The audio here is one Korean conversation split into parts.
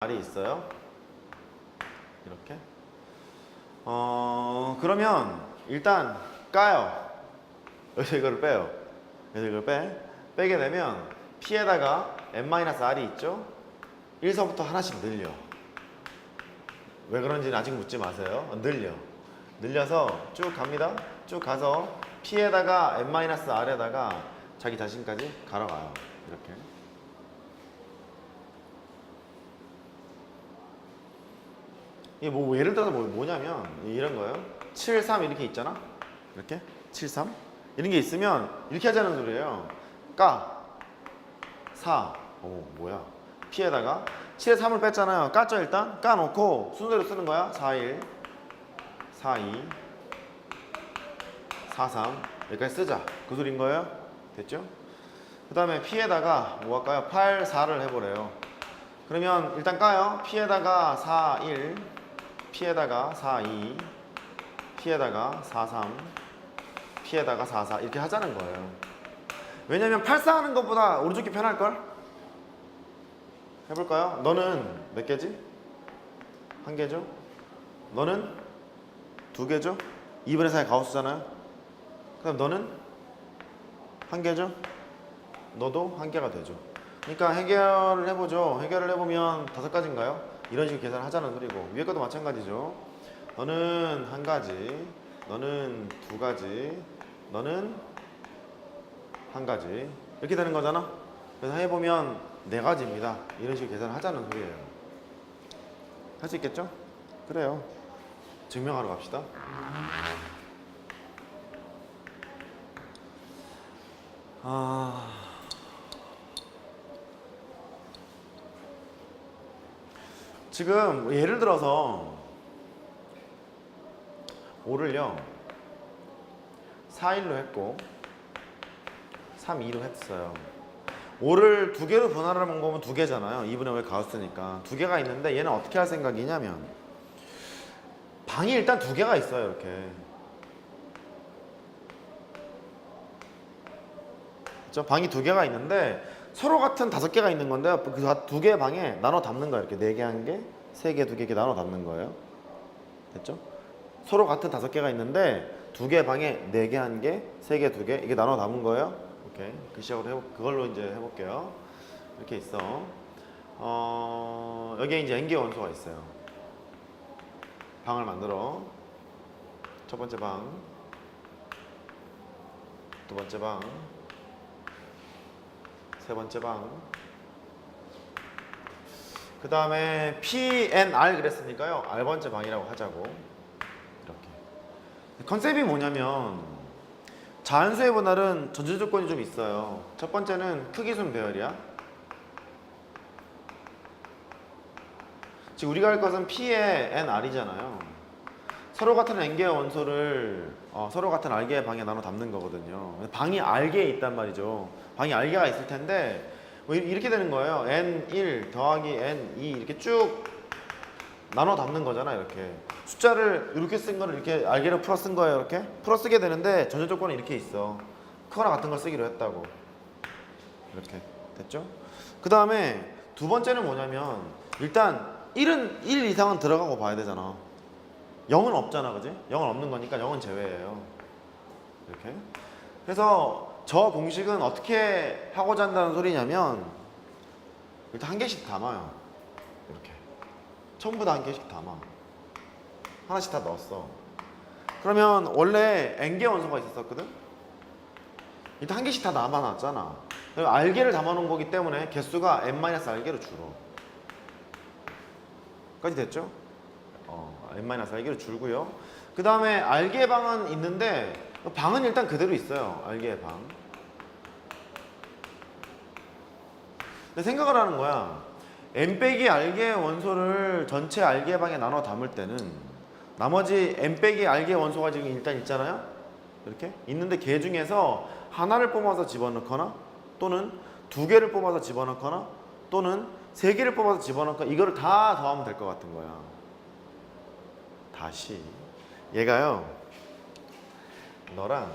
R이 있어요. 이렇게. 그러면 일단 까요. 여기서 이거를 빼요. 여기서 이걸 빼게 되면 P에다가 n-R이 있죠? 1서부터 하나씩 늘려. 왜 그런지는 아직 묻지 마세요. 늘려서 쭉 갑니다. 쭉 가서 P에다가 n-R에다가 자기 자신까지 갈아가요. 이렇게. 이게 뭐 예를 들어서 뭐냐면 이런 거예요. 7, 3 이렇게 있잖아. 이렇게 7, 3 이런 게 있으면 이렇게 하자는 소리예요. 까 4. 오 뭐야? P에다가 7에 3을 뺐잖아요. 깠죠 일단? 까놓고 순서대로 쓰는 거야. 4, 1, 4, 2, 4, 3 여기까지 쓰자. 그 소리인 거예요. 됐죠? 그 다음에 P에다가 뭐 할까요? 8, 4를 해보래요. 그러면 일단 까요. P에다가 4, 1 P에다가 4, 2 P에다가 4, 3 P에다가 4, 4 이렇게 하자는 거예요. 왜냐면 8, 4 하는 것보다 오른쪽이 편할걸? 해볼까요? 너는 몇 개지? 한 개죠? 너는 두 개죠? 2분의 4의 가우스잖아요? 그럼 너는 한 개죠? 너도 한 개가 되죠. 그러니까 해결을 해보죠. 해결을 해보면 5가지인가요? 이런 식으로 계산을 하자는 소리고, 위에 것도 마찬가지죠. 너는 한 가지, 너는 두 가지, 너는 한 가지 이렇게 되는 거잖아. 그래서 해보면 4가지입니다. 이런 식으로 계산을 하자는 소리예요. 할 수 있겠죠? 그래요. 증명하러 갑시다. 지금 예를 들어서 5를요 4, 1로 했고 3, 2로 했어요. 5를 2개로 분할하는 거면 2개잖아요. 2분의 5의 가우스니까 2개가 있는데 얘는 어떻게 할 생각이냐면 방이 일단 2개가 있어요. 이렇게 그렇죠? 방이 2개가 있는데 서로 같은 5개가 있는 건데 그 2개의 방에 나눠 담는 거예요. 이렇게 4개 한 개, 3개, 2개 이렇게 나눠 담는 거예요. 됐죠? 서로 같은 5개가 있는데 2개의 방에 4개 한 개, 3개, 2개 이게 나눠 담은 거예요. 오케이. 그 시작으로 그걸로 이제 해볼게요. 이렇게 있어. 여기에 이제 n개의 원소가 있어요. 방을 만들어. 첫 번째 방, 두 번째 방, 세 번째 방. 그 다음에 PNR 그랬으니까요. R번째 방이라고 하자고. 이렇게. 컨셉이 뭐냐면 자연수의 분할은 전제 조건이 좀 있어요. 첫 번째는 크기순 배열이야. 지금 우리가 할 것은 P의 NR이잖아요. 서로 같은 N개의 원소를 서로 같은 R개의 방에 나눠 담는 거거든요. 방이 R개에 있단 말이죠. 방이 R개가 있을 텐데 뭐 이렇게 되는 거예요. N1 더하기 N2 이렇게 쭉 나눠 담는 거잖아. 이렇게 숫자를 이렇게 쓴 거를 이렇게 R개로 풀어 쓴 거예요. 이렇게 풀어 쓰게 되는데 전제 조건은 이렇게 있어. 크거나 같은 걸 쓰기로 했다고. 이렇게 됐죠? 그 다음에 두 번째는 뭐냐면 일단 1은 1 이상은 들어가고 봐야 되잖아. 0은 없잖아, 그지? 0은 없는 거니까 0은 제외예요. 이렇게. 그래서 저 공식은 어떻게 하고자 한다는 소리냐면 일단 한 개씩 담아요. 이렇게. 전부 다 한 개씩 담아. 하나씩 다 넣었어. 그러면 원래 n개 원소가 있었거든? 일단 한 개씩 다 남아놨잖아. R개를 담아놓은 거기 때문에 개수가 n-R개로 줄어. 까지 됐죠? n-R개로 줄고요. 그 다음에 R개의 방은 있는데 방은 일단 그대로 있어요. R개의 방. 근데 생각을 하는 거야. n-R개의 원소를 전체 R개의 방에 나눠 담을 때는 나머지 n-R개의 원소가 지금 일단 있잖아요. 이렇게 있는데 걔 중에서 하나를 뽑아서 집어넣거나 또는 2개를 뽑아서 집어넣거나 또는 3개를 뽑아서 집어넣거나 이거를 다 더하면 될 것 같은 거야. 다시 얘가요 너랑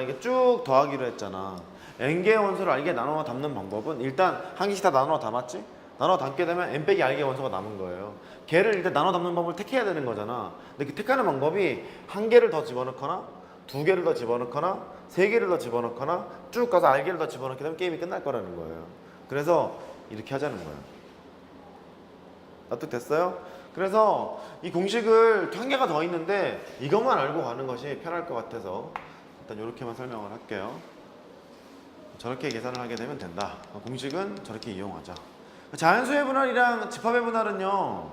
이게 쭉 더하기로 했잖아. n개의 원소를 R개에 나눠 담는 방법은 일단 한 개씩 다 나눠 담았지? 나눠 담게 되면 n 빼기 r개 원소가 남은 거예요. 걔를 일단 나눠 담는 방법을 택해야 되는 거잖아. 근데 그 택하는 방법이 한 개를 더 집어넣거나 두 개를 더 집어넣거나 세 개를 더 집어넣거나 쭉 가서 r개를 더 집어넣게 되면 게임이 끝날 거라는 거예요. 그래서 이렇게 하자는 거예요. 납득됐어요? 그래서 이 공식을 한 개가 더 있는데 이것만 알고 가는 것이 편할 것 같아서 일단 이렇게만 설명을 할게요. 저렇게 계산을 하게 되면 된다. 공식은 저렇게 이용하자. 자연수의 분할이랑 집합의 분할은요,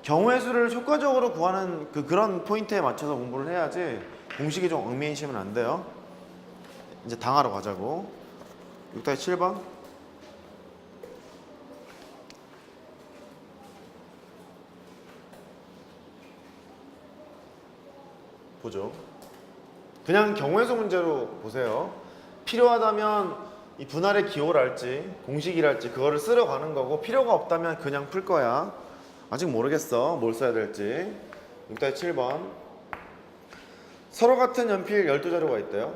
경우의 수를 효과적으로 구하는 그런 포인트에 맞춰서 공부를 해야지 공식이 좀 얽매이시면 안 돼요. 이제 당하러 가자고. 6-7번. 보죠. 그냥 경우의 수 문제로 보세요. 필요하다면 이 분할의 기호랄지 공식이랄지 그거를 쓰러 가는 거고, 필요가 없다면 그냥 풀 거야. 아직 모르겠어 뭘 써야 될지. 6-7번. 서로 같은 연필 12자루가 있대요.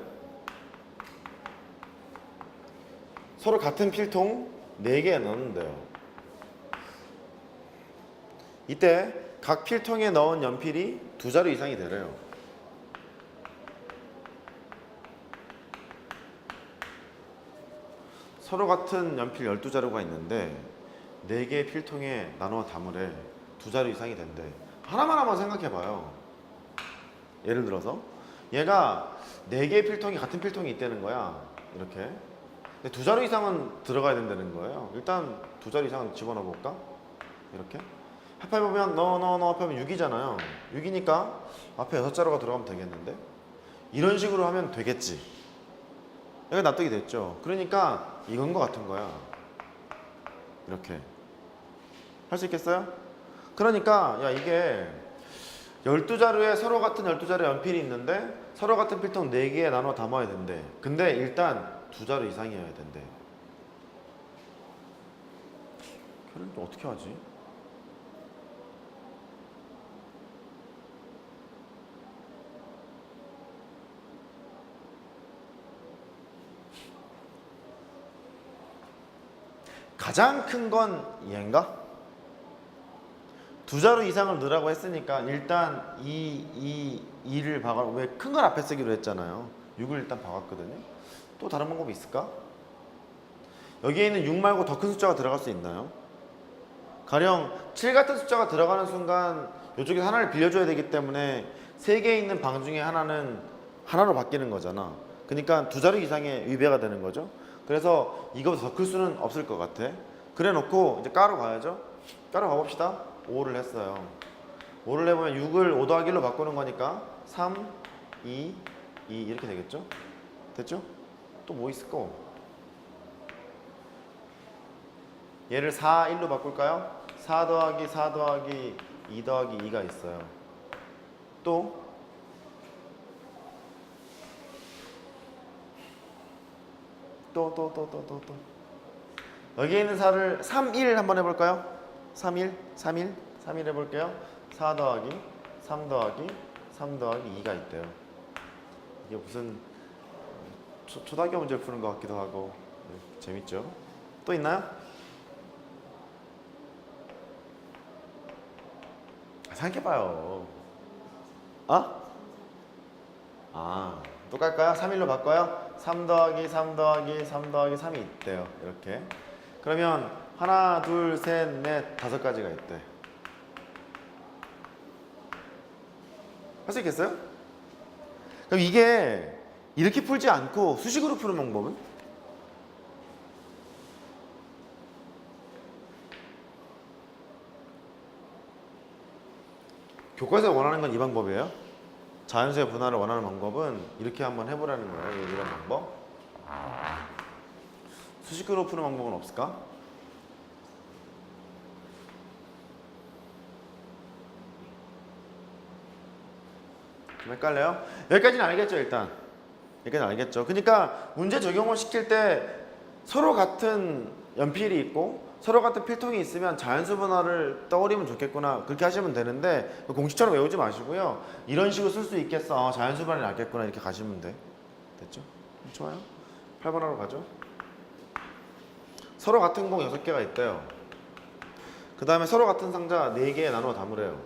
서로 같은 필통 4개에 넣는데요. 이때 각 필통에 넣은 연필이 2자루 이상이 되래요. 서로 같은 연필 12자루가 있는데 4개의 필통에 나눠 담으래. 2자루 이상이 된대. 하나만 한번 생각해봐요. 예를 들어서 얘가 4개의 필통이 같은 필통이 있다는 거야. 이렇게. 근데 2자루 이상은 들어가야 된다는 거예요. 일단 2자루 이상은 집어넣어 볼까? 이렇게. 합해보면 넣어 합하면 6이잖아요. 6이니까 앞에 6자루가 들어가면 되겠는데? 이런 식으로 하면 되겠지. 여기 납득이 됐죠? 그러니까 이건 거 같은 거야. 이렇게. 할 수 있겠어요? 그러니까 야, 이게 12자루에 서로 같은 12자루의 연필이 있는데 서로 같은 필통 4개에 나눠 담아야 된대. 근데 일단 2자루 이상이어야 된대. 걔는 또 어떻게 하지? 가장 큰 건 얘인가? 2자루 이상을 넣으라고 했으니까 일단 2를 박아. 왜 큰 걸 앞에 쓰기로 했잖아요. 6을 일단 박았거든요. 또 다른 방법이 있을까? 여기에 있는 6 말고 더 큰 숫자가 들어갈 수 있나요? 가령 7 같은 숫자가 들어가는 순간 이쪽에 하나를 빌려줘야 되기 때문에 3개에 있는 방 중에 하나는 하나로 바뀌는 거잖아. 그러니까 2자루 이상의 위배가 되는 거죠. 그래서 이거보다 더 클 수는 없을 것 같아. 그래 놓고 이제 까로 가야죠. 까로 가봅시다. 5를 했어요. 5를 해보면 6을 5 더하기 1로 바꾸는 거니까 3, 2, 2 이렇게 되겠죠? 됐죠? 또 뭐 있을까? 얘를 4, 1로 바꿀까요? 4 더하기 4 더하기 2 더하기 2가 있어요. 또 여기에 있는 4를 3, 1 한번 해볼까요? 3, 1, 3, 1, 3, 1 해볼게요. 4 더하기 3 더하기 3 더하기 2가 있대요. 이게 무슨 초등학교 문제를 푸는 것 같기도 하고. 네, 재밌죠? 또 있나요? 생각해봐요. 또 깔까요? 3, 1로 바꿔요? 3 더하기 3 더하기 3 더하기 3이 있대요. 이렇게. 그러면 하나, 둘, 셋, 넷, 5가지가 있대. 할 수 있겠어요? 그럼 이게 이렇게 풀지 않고 수식으로 푸는 방법은? 교과서에 원하는 건 이 방법이에요. 자연수의 분할을 원하는 방법은 이렇게 한번 해보라는 거예요. 이런 방법. 수식으로 푸는 방법은 없을까? 좀 헷갈려요? 여기까지는 알겠죠, 일단. 여기까지는 알겠죠. 그러니까 문제 적용을 시킬 때 서로 같은 연필이 있고 서로 같은 필통이 있으면 자연수 분할을 떠올리면 좋겠구나. 그렇게 하시면 되는데 공식처럼 외우지 마시고요. 이런 식으로 쓸 수 있겠어. 자연수 분할이 낫겠구나. 이렇게 가시면 돼. 됐죠? 좋아요. 8번으로 가죠. 서로 같은 공 6개가 있대요. 그 다음에 서로 같은 상자 4개에 나눠 담으래요.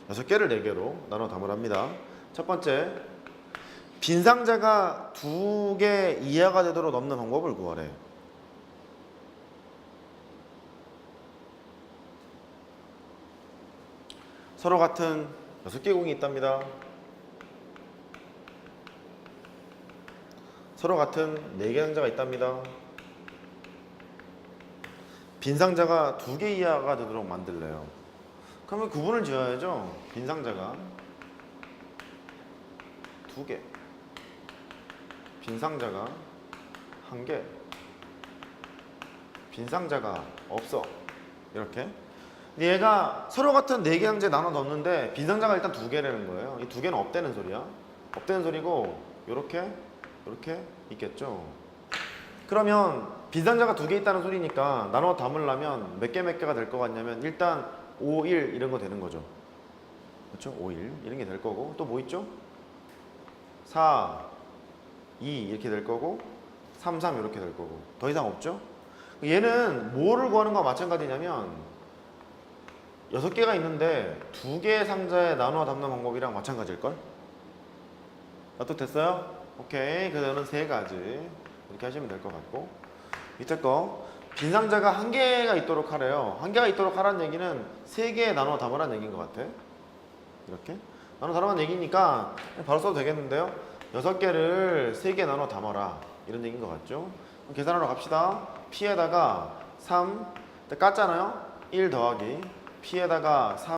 6개를 4개로 나눠 담으랍니다. 첫 번째, 빈 상자가 2개 이하가 되도록 넣는 방법을 구하래. 서로 같은 6개 공이 있답니다. 서로 같은 4개 상자가 있답니다. 빈 상자가 2개 이하가 되도록 만들래요. 그러면 구분을 지어야죠. 빈 상자가 2개, 빈 상자가 1개, 빈 상자가 없어. 이렇게. 근데 얘가 서로 같은 4개 상자에 나눠 넣었는데 빈 상자가 일단 2개라는 거예요. 이 2개는 없다는 소리야. 없다는 소리고 요렇게 있겠죠. 그러면 빈 상자가 2개 있다는 소리니까 나눠 담으려면 몇 개가 될 것 같냐면 일단 5, 1 이런 거 되는 거죠. 그렇죠? 5, 1 이런 게 될 거고 또 뭐 있죠? 4, 2 이렇게 될 거고 3, 3 이렇게 될 거고 더 이상 없죠? 얘는 뭐를 구하는 거와 마찬가지냐면 6개가 있는데 2개의 상자에 나눠 담는 방법이랑 마찬가지일걸? 납득됐어요? 오케이. 그래서 3가지 이렇게 하시면 될 것 같고 밑에 거 빈 상자가 1개가 있도록 하래요. 1개가 있도록 하라는 얘기는 3개에 나눠 담으라는 얘기인 것 같아. 이렇게 나눠 담으라는 얘기니까 바로 써도 되겠는데요. 6개를 3개에 나눠 담아라 이런 얘기인 것 같죠. 그럼 계산하러 갑시다. P에다가 3 깠잖아요. 1 더하기 P에다가 3